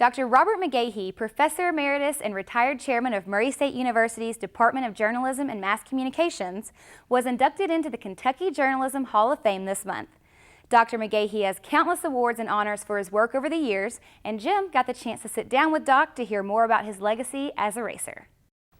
Dr. Robert McGaughey, Professor Emeritus and retired Chairman of Murray State University's Department of Journalism and Mass Communications, was inducted into the Kentucky Journalism Hall of Fame this month. Dr. McGaughey has countless awards and honors for his work over the years, and Jim got the chance to sit down with Doc to hear more about his legacy as a racer.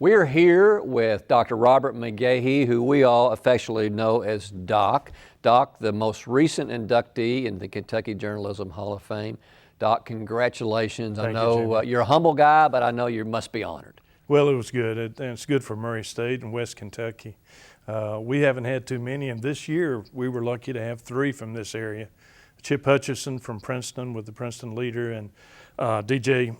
We're here with Dr. Robert McGaughey, who we all affectionately know as Doc. Doc, the most recent inductee in the Kentucky Journalism Hall of Fame. Doc, congratulations. Thank I know you're a humble guy, but I know you must be honored. Well, it was good, and it's good for Murray State and West Kentucky. We haven't had too many, and this year we were lucky to have 3 from this area. Chip Hutchison from Princeton with the Princeton Leader, and DJ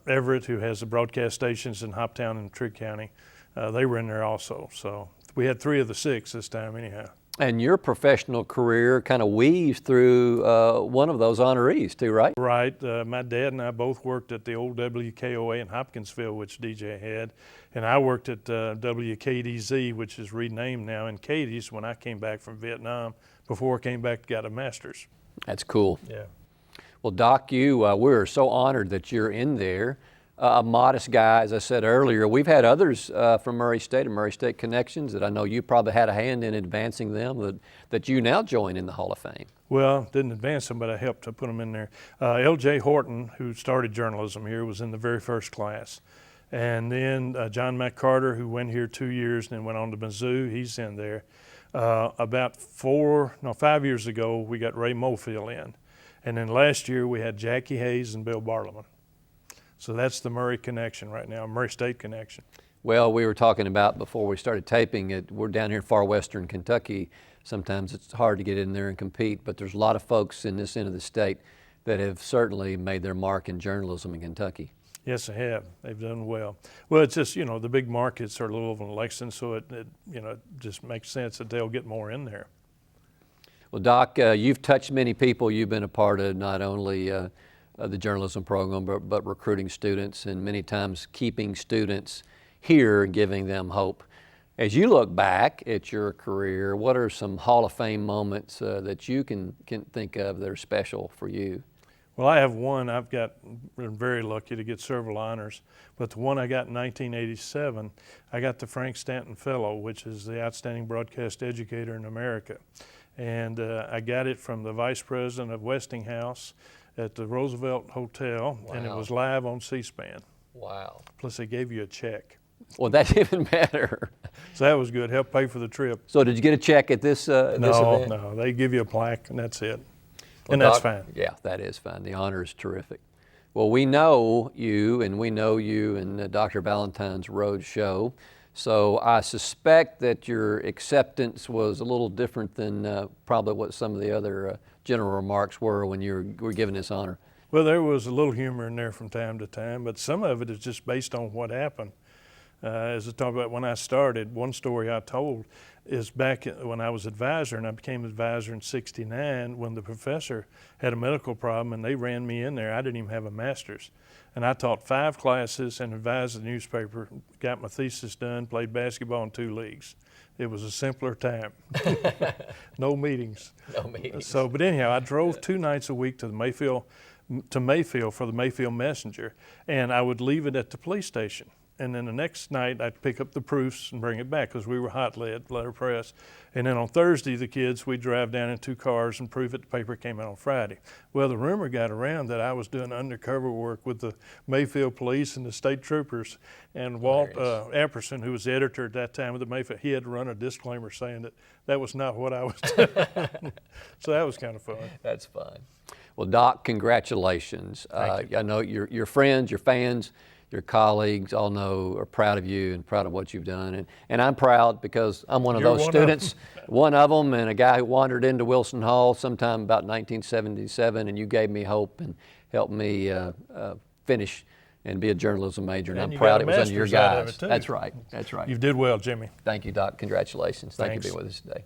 Everett, who has the broadcast stations in Hoptown and Trigg County. They were in there also. So we had 3 of the 6 this time anyhow. And your professional career kind of weaves through one of those honorees too, right? Right. My dad and I both worked at the old WKOA in Hopkinsville, which DJ had, and I worked at WKDZ, which is renamed now in Cadiz, when I came back from Vietnam before I came back and got a master's. That's cool. Yeah. Well, Doc, we're so honored that you're in there. A modest guy, as I said earlier. We've had others from Murray State and Murray State connections that I know you probably had a hand in advancing them that you now join in the Hall of Fame. Well, didn't advance them, but I helped to put them in there. L.J. Horton, who started journalism here, was in the very first class. And then John McCarter, who went here 2 years and then went on to Mizzou, he's in there. About 5 years ago, we got Ray Mofield in. And then last year, we had Jackie Hayes and Bill Bartleman. So that's the Murray connection right now, Murray State connection. Well, we were talking about before we started taping it, we're down here in far western Kentucky. Sometimes it's hard to get in there and compete, but there's a lot of folks in this end of the state that have certainly made their mark in journalism in Kentucky. Yes, they have. They've done well. Well, it's just, the big markets are Louisville and Lexington, so it just makes sense that they'll get more in there. Well, Doc, you've touched many people. You've been a part of not only the journalism program, but recruiting students, and many times keeping students here and giving them hope. As you look back at your career, what are some Hall of Fame moments that you can think of that are special for you? Well, I have one. Been very lucky to get several honors, but the one I got in 1987, I got the Frank Stanton Fellow, which is the outstanding broadcast educator in America. And I got it from the vice president of Westinghouse at the Roosevelt Hotel. Wow. And it was live on C-SPAN. Wow. Plus they gave you a check. Well, that's even better. So that was good, helped pay for the trip. So did you get a check at this event? No, they give you a plaque and that's it. Well, and that's fine. Yeah, that is fine. The honor is terrific. Well, we know you in Dr. Valentine's Road Show. So I suspect that your acceptance was a little different than probably what some of the other general remarks were when you were given this honor. Well, there was a little humor in there from time to time, but some of it is just based on what happened. As I talked about when I started, one story I told is back when I was advisor, and I became advisor in '69 when the professor had a medical problem and they ran me in there. I didn't even have a master's. And I taught 5 classes and advised the newspaper, got my thesis done, played basketball in 2 leagues. It was a simpler time. No meetings. No meetings. So, but anyhow, I drove 2 nights a week to Mayfield for the Mayfield Messenger, and I would leave it at the police station. And then the next night, I'd pick up the proofs and bring it back because we were hot lead, letterpress. And then on Thursday, the kids, we'd drive down in 2 cars and proof it. The paper came out on Friday. Well, the rumor got around that I was doing undercover work with the Mayfield police and the state troopers. And Walt Apperson, who was the editor at that time of the Mayfield, he had to run a disclaimer saying that was not what I was doing. So that was kind of fun. That's fun. Well, Doc, congratulations. Thank you. I know your friends, your fans, your colleagues all are proud of you and proud of what you've done. And I'm proud because I'm one of those students, one of them, and a guy who wandered into Wilson Hall sometime about 1977, and you gave me hope and helped me finish and be a journalism major. And I'm proud it was under your guidance. That's right. That's right. You did well, Jimmy. Thank you, Doc. Congratulations. Thank you for being with us today.